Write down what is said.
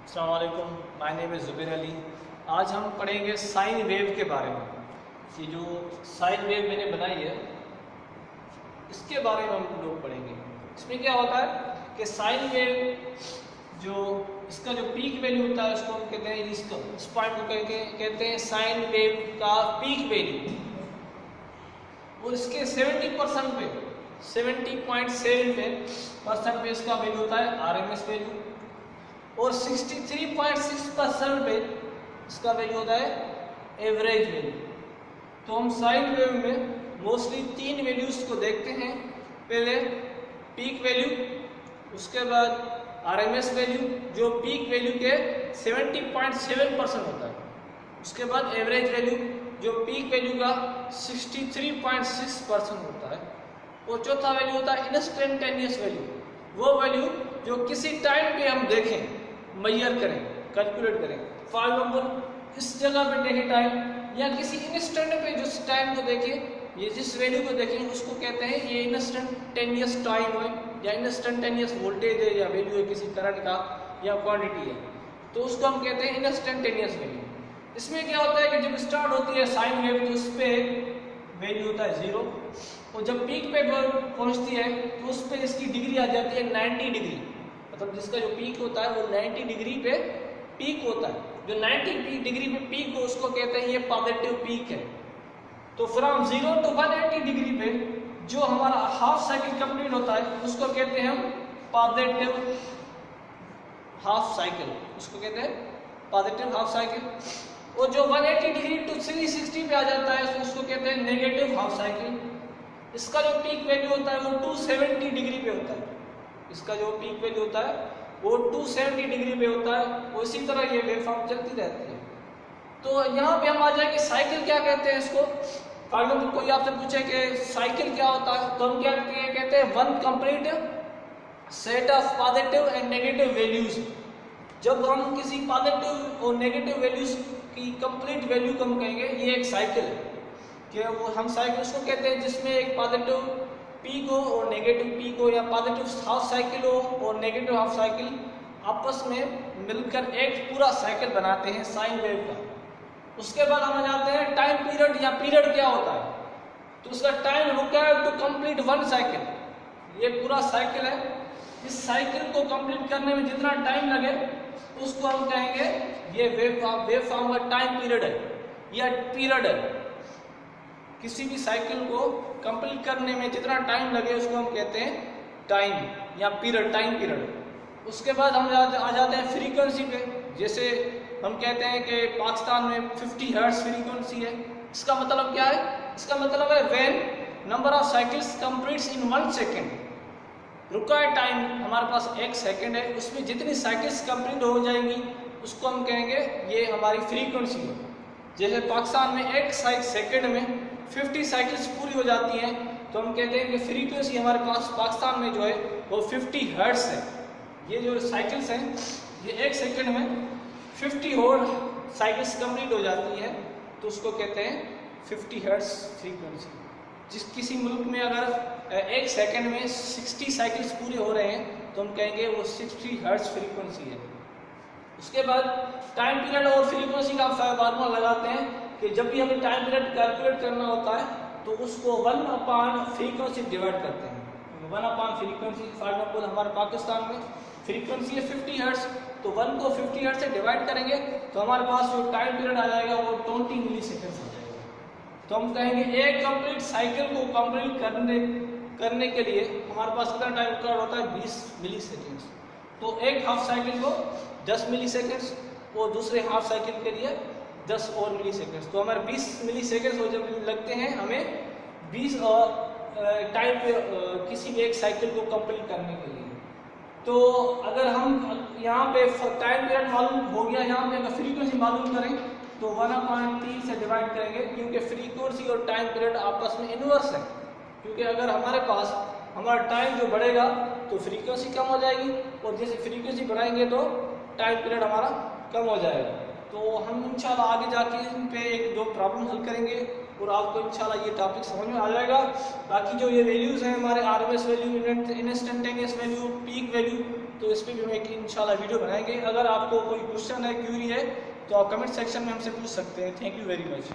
अस्सलाम वालेकुम, my name is Zubair Ali. आज हम पढ़ेंगे साइन वेव के बारे में। ये जो साइन वेव मैंने बनाई है इसके बारे में हम लोग पढ़ेंगे। इसमें क्या होता है कि साइन वेव जो इसका जो पीक वैल्यू होता है उसको हम कहते हैं, इस पॉइंट को कहते हैं साइन वेव का पीक वैल्यू। और इसके 70% पे 70.7% पे इसका वैल्यू होता है आरएमएस वैल्यू, और 63.6% पे इसका वैल्यू होता है एवरेज वैल्यू। तो हम साइन वेव में मोस्टली तीन वैल्यूज को देखते हैं। पहले पीक वैल्यू, उसके बाद आरएमएस वैल्यू जो पीक वैल्यू के 70.7% होता है, उसके बाद एवरेज वैल्यू जो पीक वैल्यू का 63.6% होता है, और चौथा वैल्यू होता है इंस्टेंटेनियस वैल्यू, वो वैल्यू जो किसी टाइम पे हम देखें, मेजर करें, कैलकुलेट करें। फॉर एग्जाम्पल इस जगह पे देखें टाइम, या किसी इंस्टेंट पे जिस टाइम को देखें, ये जिस वैल्यू को देखें उसको कहते हैं ये इंस्टेंटेनियस टाइम है, या इंस्टेंटेनियस वोल्टेज है, या वैल्यू है किसी करंट का, या क्वांटिटी है, तो उसको हम कहते हैं इंस्टेंटेनियस वैल्यू। इसमें क्या होता है कि जब स्टार्ट होती है साइन वेव तो उस पर वैल्यू होता है 0, और जब पीक पे पहुंचती है तो उस पर इसकी डिग्री आ जाती है 90 डिग्री। मतलब जिसका जो पीक होता है वो 90 डिग्री पे पीक होता है। जो 90 डिग्री पे पीक हो उसको कहते हैं ये पॉजिटिव पीक है। तो फ्रॉम 0 to 180 डिग्री पे जो हमारा हाफ साइकिल कंप्लीट होता है उसको कहते हैं हम पॉजिटिव हाफ साइकिल, उसको कहते हैं पॉजिटिव हाफ साइकिल। और जो 180 डिग्री टू 360 पे आ जाता है तो उसको कहते हैं नेगेटिव हाफ साइकिल। इसका जो पीक वैल्यू होता है वो 270 डिग्री पे होता है। इसका जो पीक वैल्यू होता है वो 270 डिग्री पे होता है, और इसी तरह ये वेवफॉर्म चलती रहती है। तो यहाँ पे हम आ जाए कि साइकिल क्या कहते हैं इसको। फॉर एग्जाम्पल कोई आपसे पूछे कि साइकिल क्या होता है, तो हम क्या कहते हैं, one complete set of positive and negative values. जब हम किसी पॉजिटिव और नेगेटिव वैल्यूज की कंप्लीट वैल्यू को हम कहेंगे ये एक साइकिल है, कि वो हम साइकिल उसको कहते हैं जिसमें एक पॉजिटिव पीक हो और नेगेटिव पीक हो, या पॉजिटिव हाफ साइकिल हो और नेगेटिव हाफ साइकिल आपस में मिलकर एक पूरा साइकिल बनाते हैं साइन वेव का। उसके बाद हम जाते हैं टाइम पीरियड, या पीरियड क्या होता है, तो उसका time required to complete one cycle. ये पूरा साइकिल है, इस साइकिल को कंप्लीट करने में जितना टाइम लगे उसको हम कहेंगे ये वेव फॉर्म का टाइम पीरियड है, या पीरियड है। किसी भी साइकिल को कंप्लीट करने में जितना टाइम लगे उसको हम कहते हैं टाइम, या पीरियड, टाइम पीरियड। उसके बाद हम आ जाते हैं फ्रीक्वेंसी पे। जैसे हम कहते हैं कि पाकिस्तान में 50 हर्ट्ज फ्रीक्वेंसी है। इसका मतलब क्या है, इसका मतलब है when number of cycles completes in 1 second. Required time हमारे पास 1 सेकेंड है, उसमें जितनी साइकिल्स कंप्लीट हो जाएंगी उसको हम कहेंगे ये हमारी फ्रीक्वेंसी है। जैसे पाकिस्तान में 1 सेकेंड में 50 साइकिल्स पूरी हो जाती हैं, तो हम कहते हैं कि फ्रीक्वेंसी हमारे पास पाकिस्तान में जो है वो 50 हर्ट्ज है। ये जो साइकिल्स हैं ये 1 सेकेंड में 50 और साइकिल्स कंप्लीट हो जाती है, तो उसको कहते हैं 50 हर्ट्ज फ्रीक्वेंसी। जिस किसी मुल्क में अगर 1 सेकेंड में 60 साइकिल्स पूरे हो रहे हैं तो हम कहेंगे वो 60 हर्ट्ज फ्रीक्वेंसी है। उसके बाद टाइम पीरियड और फ्रीक्वेंसी का फार्मूला लगाते हैं कि जब भी हमें टाइम पीरियड कैलकुलेट करना होता है तो उसको 1 फ्रीक्वेंसी डिवाइड करते हैं। 1 फ्रीक्वेंसी, फॉर एग्जाम्पल हमारे पाकिस्तान में फ्रीक्वेंसी है 50 हर्ट्ज, तो 1 को 50 हर्ट्ज से डिवाइड करेंगे तो हमारे पास जो टाइम पीरियड आ जाएगा वो 20 मिली सेकेंड्स आ जाएगा। तो हम कहेंगे एक कंप्लीट साइकिल को कंप्लीट करने के लिए हमारे पास कितना टाइम रिक्वायर्ड होता है, 20 मिली सेकेंड्स। तो एक हाफ साइकिल को 10 मिली सेकेंड्स, और दूसरे हाफ साइकिल के लिए 10 और मिली सेकेंड्स। तो हमारे 20 मिली सेकेंड्स हो जब लगते हैं हमें 20 टाइम पे किसी भी एक साइकिल को कंप्लीट करने के लिए। तो अगर हम यहाँ पे टाइम पीरियड मालूम हो गया, यहाँ पे अगर फ्रीक्वेंसी मालूम करें तो 1/3 से डिवाइड करेंगे, क्योंकि फ्रीक्वेंसी और टाइम पीरियड आपस में इनवर्स है। क्योंकि अगर हमारे पास हमारा टाइम जो बढ़ेगा तो फ्रीक्वेंसी कम हो जाएगी, और जैसे फ्रीक्वेंसी बढ़ाएंगे तो टाइम पीरियड हमारा कम हो जाएगा। तो हम इंशाल्लाह आगे जाके इन पे एक 2 प्रॉब्लम हल करेंगे और आपको इंशाल्लाह ये टॉपिक समझ में आ जाएगा। बाकी जो ये वैल्यूज़ हैं हमारे RMS value, instantaneous value, peak value, तो तो इस पर भी हम एक इंशाल्लाह वीडियो बनाएंगे। अगर आपको कोई क्वेश्चन है, क्यूरी है, तो आप कमेंट सेक्शन में हमसे पूछ सकते हैं। Thank you very much.